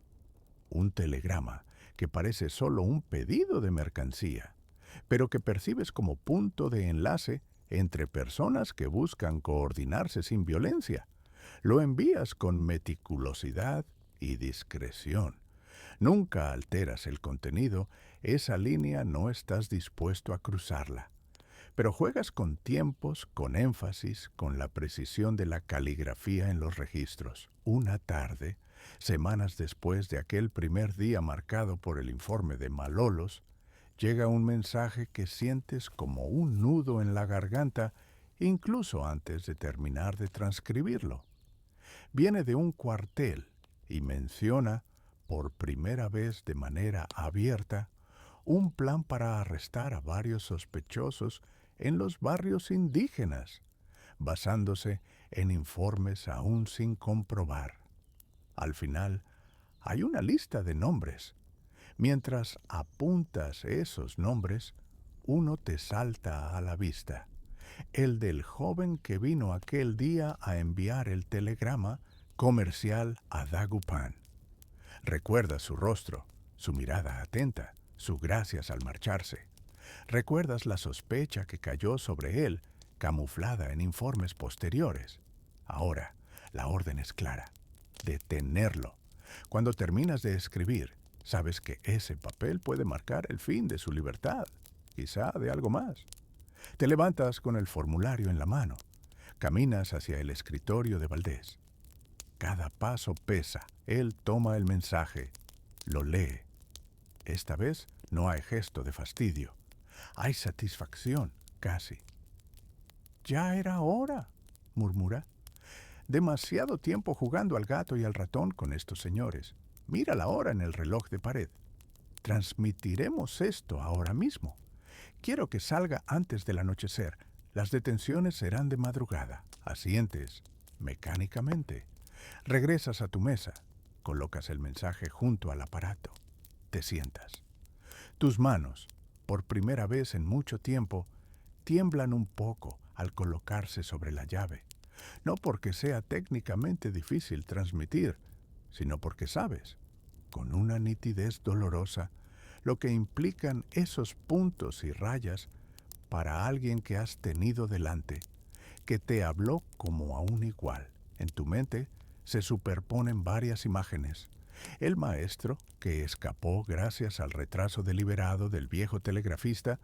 Un telegrama que parece solo un pedido de mercancía, pero que percibes como punto de enlace entre personas que buscan coordinarse sin violencia. Lo envías con meticulosidad y discreción. Nunca alteras el contenido, esa línea no estás dispuesto a cruzarla. Pero juegas con tiempos, con énfasis, con la precisión de la caligrafía en los registros. Una tarde, semanas después de aquel primer día marcado por el informe de Malolos, llega un mensaje que sientes como un nudo en la garganta, incluso antes de terminar de transcribirlo. Viene de un cuartel y menciona, por primera vez de manera abierta, un plan para arrestar a varios sospechosos en los barrios indígenas, basándose en informes aún sin comprobar. Al final, hay una lista de nombres. Mientras apuntas esos nombres, uno te salta a la vista. El del joven que vino aquel día a enviar el telegrama comercial a Dagupan. Recuerdas su rostro, su mirada atenta, su gracias al marcharse. Recuerdas la sospecha que cayó sobre él, camuflada en informes posteriores. Ahora, la orden es clara: detenerlo. Cuando terminas de escribir, sabes que ese papel puede marcar el fin de su libertad, quizá de algo más. Te levantas con el formulario en la mano. Caminas hacia el escritorio de Valdés. Cada paso pesa. Él toma el mensaje, lo lee. Esta vez no hay gesto de fastidio. Hay satisfacción, casi. «Ya era hora», murmura. «Demasiado tiempo jugando al gato y al ratón con estos señores. Mira la hora en el reloj de pared. Transmitiremos esto ahora mismo. Quiero que salga antes del anochecer. Las detenciones serán de madrugada». Asientes, mecánicamente. Regresas a tu mesa. Colocas el mensaje junto al aparato. Te sientas. Tus manos, por primera vez en mucho tiempo, tiemblan un poco al colocarse sobre la llave, no porque sea técnicamente difícil transmitir, sino porque sabes, con una nitidez dolorosa, lo que implican esos puntos y rayas para alguien que has tenido delante, que te habló como a un igual. En tu mente se superponen varias imágenes. El maestro, que escapó gracias al retraso deliberado del viejo telegrafista,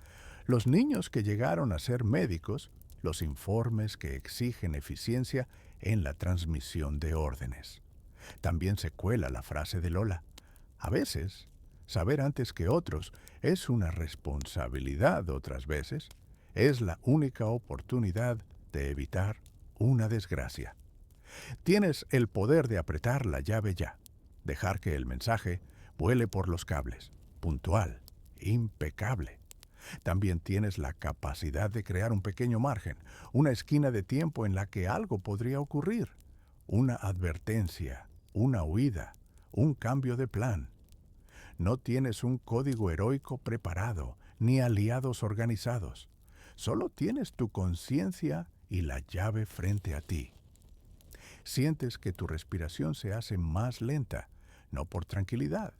los niños que llegaron a ser médicos, los informes que exigen eficiencia en la transmisión de órdenes. También se cuela la frase de Lola. A veces, saber antes que otros es una responsabilidad, otras veces es la única oportunidad de evitar una desgracia. Tienes el poder de apretar la llave ya, dejar que el mensaje vuele por los cables, puntual, impecable. También tienes la capacidad de crear un pequeño margen, una esquina de tiempo en la que algo podría ocurrir, una advertencia, una huida, un cambio de plan. No tienes un código heroico preparado, ni aliados organizados. Solo tienes tu conciencia y la llave frente a ti. Sientes que tu respiración se hace más lenta, no por tranquilidad,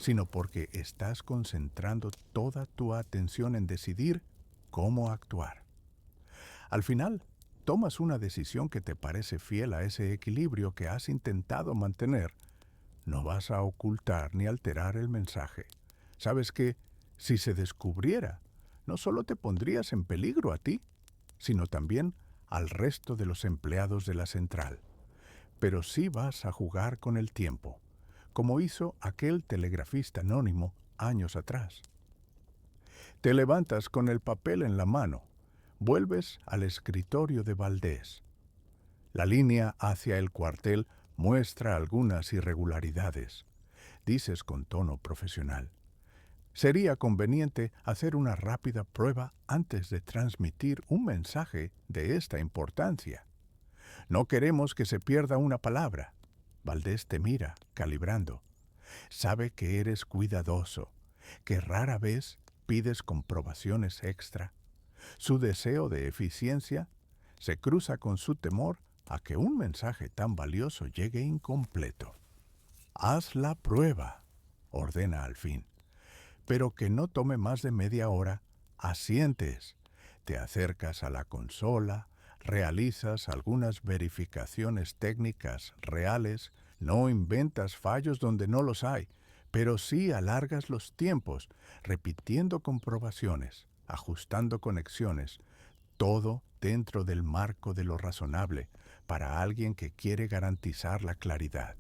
sino porque estás concentrando toda tu atención en decidir cómo actuar. Al final, tomas una decisión que te parece fiel a ese equilibrio que has intentado mantener. No vas a ocultar ni alterar el mensaje. Sabes que, si se descubriera, no solo te pondrías en peligro a ti, sino también al resto de los empleados de la central. Pero sí vas a jugar con el tiempo, como hizo aquel telegrafista anónimo años atrás. Te levantas con el papel en la mano, vuelves al escritorio de Valdés. La línea hacia el cuartel muestra algunas irregularidades. Dices con tono profesional: sería conveniente hacer una rápida prueba antes de transmitir un mensaje de esta importancia. No queremos que se pierda una palabra. Valdés te mira, calibrando. Sabe que eres cuidadoso, que rara vez pides comprobaciones extra. Su deseo de eficiencia se cruza con su temor a que un mensaje tan valioso llegue incompleto. Haz la prueba, ordena al fin, pero que no tome más de media hora. Asientes, te acercas a la consola, realizas algunas verificaciones técnicas reales, no inventas fallos donde no los hay, pero sí alargas los tiempos, repitiendo comprobaciones, ajustando conexiones, todo dentro del marco de lo razonable para alguien que quiere garantizar la claridad.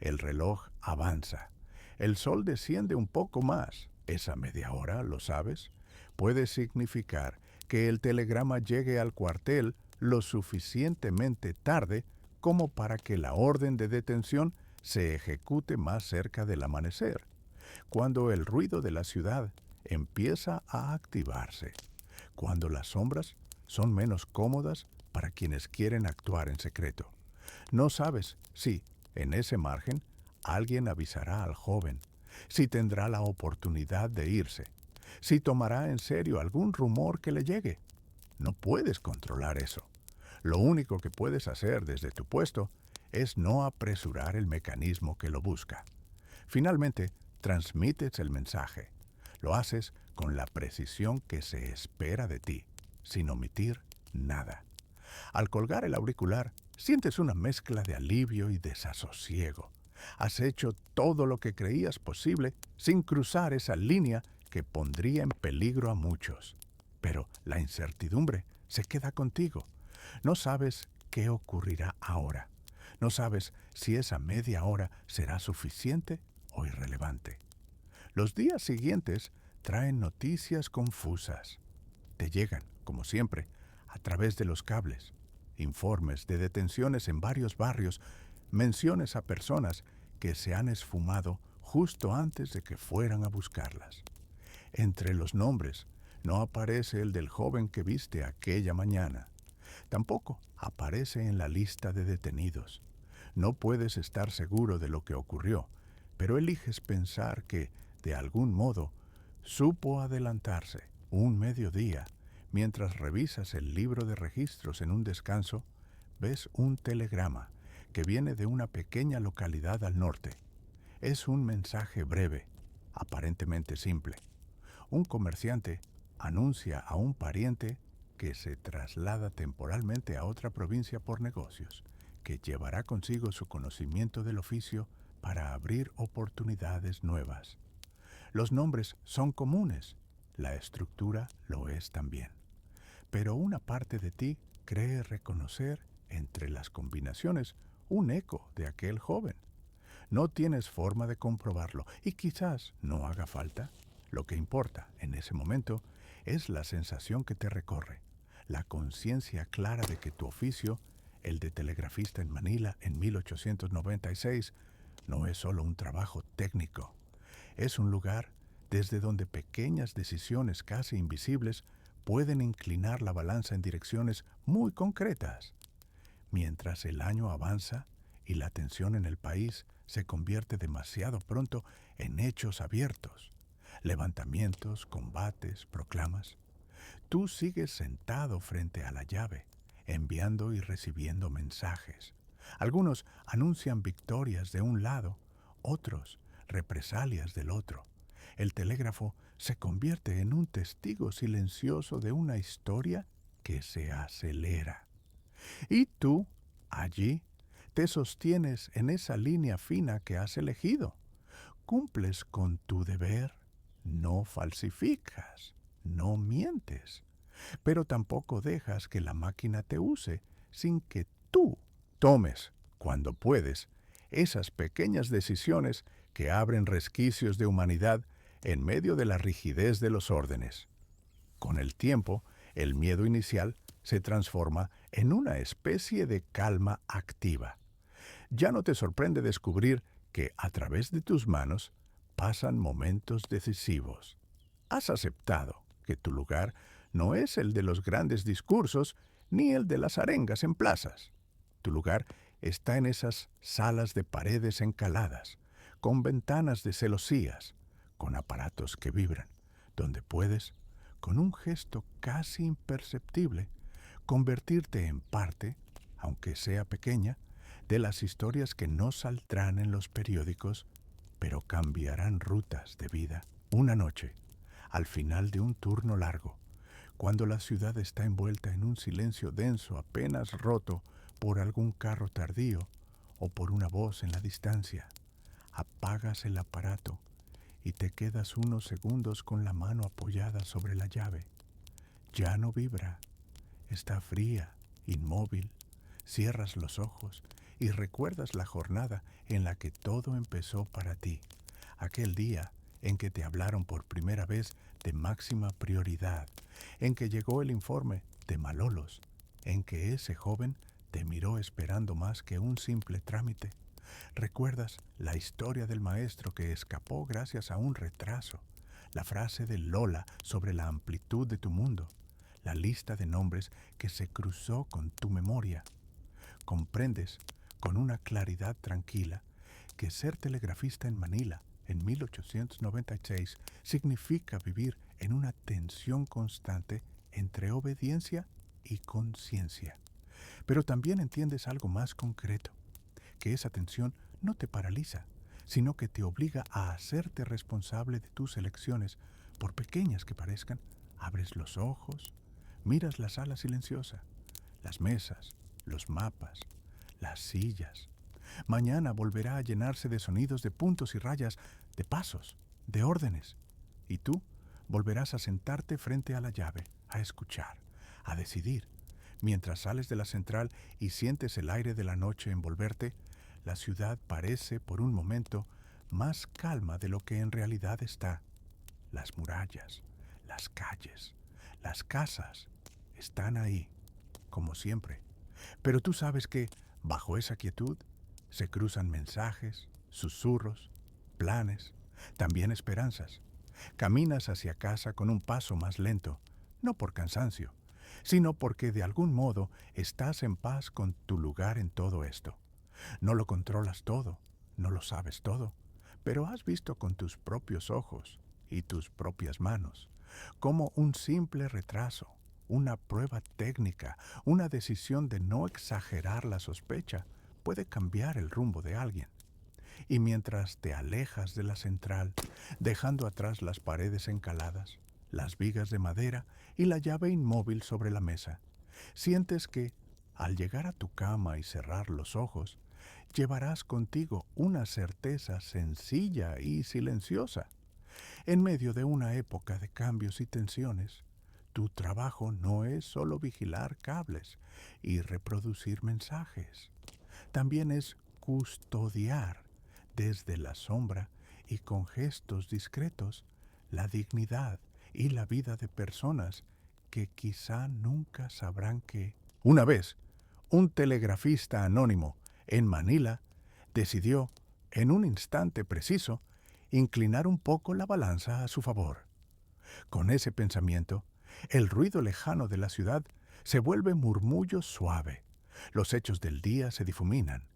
El reloj avanza. El sol desciende un poco más. Esa media hora, ¿lo sabes?, puede significar que el telegrama llegue al cuartel lo suficientemente tarde como para que la orden de detención se ejecute más cerca del amanecer, cuando el ruido de la ciudad empieza a activarse, cuando las sombras son menos cómodas para quienes quieren actuar en secreto. No sabes si, en ese margen, alguien avisará al joven, si tendrá la oportunidad de irse, si tomará en serio algún rumor que le llegue. No puedes controlar eso. Lo único que puedes hacer desde tu puesto es no apresurar el mecanismo que lo busca. Finalmente, transmites el mensaje. Lo haces con la precisión que se espera de ti, sin omitir nada. Al colgar el auricular, sientes una mezcla de alivio y desasosiego. Has hecho todo lo que creías posible sin cruzar esa línea que pondría en peligro a muchos. Pero la incertidumbre se queda contigo. No sabes qué ocurrirá ahora. No sabes si esa media hora será suficiente o irrelevante. Los días siguientes traen noticias confusas. Te llegan, como siempre, a través de los cables. Informes de detenciones en varios barrios, menciones a personas que se han esfumado justo antes de que fueran a buscarlas. Entre los nombres no aparece el del joven que viste aquella mañana. Tampoco aparece en la lista de detenidos. No puedes estar seguro de lo que ocurrió, pero eliges pensar que, de algún modo, supo adelantarse un mediodía Mientras revisas el libro de registros en un descanso, ves un telegrama que viene de una pequeña localidad al norte. Es un mensaje breve, aparentemente simple. Un comerciante anuncia a un pariente que se traslada temporalmente a otra provincia por negocios, que llevará consigo su conocimiento del oficio para abrir oportunidades nuevas. Los nombres son comunes, la estructura lo es también. Pero una parte de ti cree reconocer entre las combinaciones un eco de aquel joven. No tienes forma de comprobarlo y quizás no haga falta. Lo que importa en ese momento es la sensación que te recorre, la conciencia clara de que tu oficio, el de telegrafista en Manila en 1896, no es solo un trabajo técnico. Es un lugar desde donde pequeñas decisiones casi invisibles pueden inclinar la balanza en direcciones muy concretas. Mientras el año avanza y la tensión en el país se convierte demasiado pronto en hechos abiertos, levantamientos, combates, proclamas, tú sigues sentado frente a la llave, enviando y recibiendo mensajes. Algunos anuncian victorias de un lado, otros represalias del otro. El telégrafo se convierte en un testigo silencioso de una historia que se acelera. Y tú, allí, te sostienes en esa línea fina que has elegido. Cumples con tu deber, no falsificas, no mientes, pero tampoco dejas que la máquina te use sin que tú tomes, cuando puedes, esas pequeñas decisiones que abren resquicios de humanidad en medio de la rigidez de los órdenes. Con el tiempo, el miedo inicial se transforma en una especie de calma activa. Ya no te sorprende descubrir que a través de tus manos pasan momentos decisivos. Has aceptado que tu lugar no es el de los grandes discursos ni el de las arengas en plazas. Tu lugar está en esas salas de paredes encaladas, con ventanas de celosías, con aparatos que vibran, donde puedes, con un gesto casi imperceptible, convertirte en parte, aunque sea pequeña, de las historias que no saldrán en los periódicos, pero cambiarán rutas de vida. Una noche, al final de un turno largo, cuando la ciudad está envuelta en un silencio denso apenas roto por algún carro tardío o por una voz en la distancia, apagas el aparato y te quedas unos segundos con la mano apoyada sobre la llave. Ya no vibra, está fría, inmóvil. Cierras los ojos y recuerdas la jornada en la que todo empezó para ti, aquel día en que te hablaron por primera vez de máxima prioridad, en que llegó el informe de Malolos, en que ese joven te miró esperando más que un simple trámite. Recuerdas la historia del maestro que escapó gracias a un retraso, la frase de Lola sobre la amplitud de tu mundo, la lista de nombres que se cruzó con tu memoria. Comprendes con una claridad tranquila que ser telegrafista en Manila en 1896 significa vivir en una tensión constante entre obediencia y conciencia. Pero también entiendes algo más concreto, que esa tensión no te paraliza, sino que te obliga a hacerte responsable de tus elecciones, por pequeñas que parezcan. Abres los ojos, miras la sala silenciosa, las mesas, los mapas, las sillas. Mañana volverá a llenarse de sonidos, de puntos y rayas, de pasos, de órdenes. Y tú volverás a sentarte frente a la llave, a escuchar, a decidir. Mientras sales de la central y sientes el aire de la noche envolverte, la ciudad parece por un momento más calma de lo que en realidad está. Las murallas, las calles, las casas están ahí, como siempre. Pero tú sabes que, bajo esa quietud, se cruzan mensajes, susurros, planes, también esperanzas. Caminas hacia casa con un paso más lento, no por cansancio, sino porque de algún modo estás en paz con tu lugar en todo esto. No lo controlas todo, no lo sabes todo, pero has visto con tus propios ojos y tus propias manos cómo un simple retraso, una prueba técnica, una decisión de no exagerar la sospecha, puede cambiar el rumbo de alguien. Y mientras te alejas de la central, dejando atrás las paredes encaladas, las vigas de madera y la llave inmóvil sobre la mesa, sientes que, al llegar a tu cama y cerrar los ojos, llevarás contigo una certeza sencilla y silenciosa. En medio de una época de cambios y tensiones, tu trabajo no es solo vigilar cables y reproducir mensajes. También es custodiar desde la sombra y con gestos discretos la dignidad y la vida de personas que quizá nunca sabrán que, una vez, un telegrafista anónimo en Manila decidió, en un instante preciso, inclinar un poco la balanza a su favor. Con ese pensamiento, el ruido lejano de la ciudad se vuelve murmullo suave, los hechos del día se difuminan,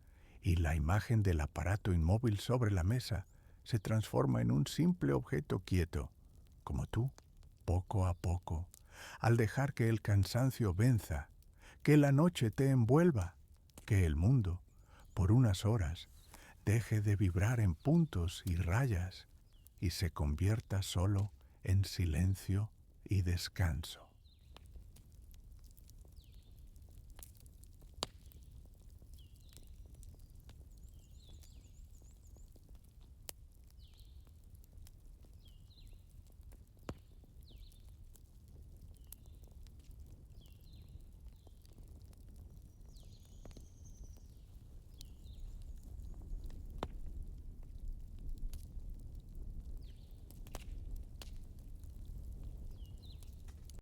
y la imagen del aparato inmóvil sobre la mesa se transforma en un simple objeto quieto, como tú, poco a poco, al dejar que el cansancio venza, que la noche te envuelva, que el mundo, por unas horas, deje de vibrar en puntos y rayas y se convierta solo en silencio y descanso.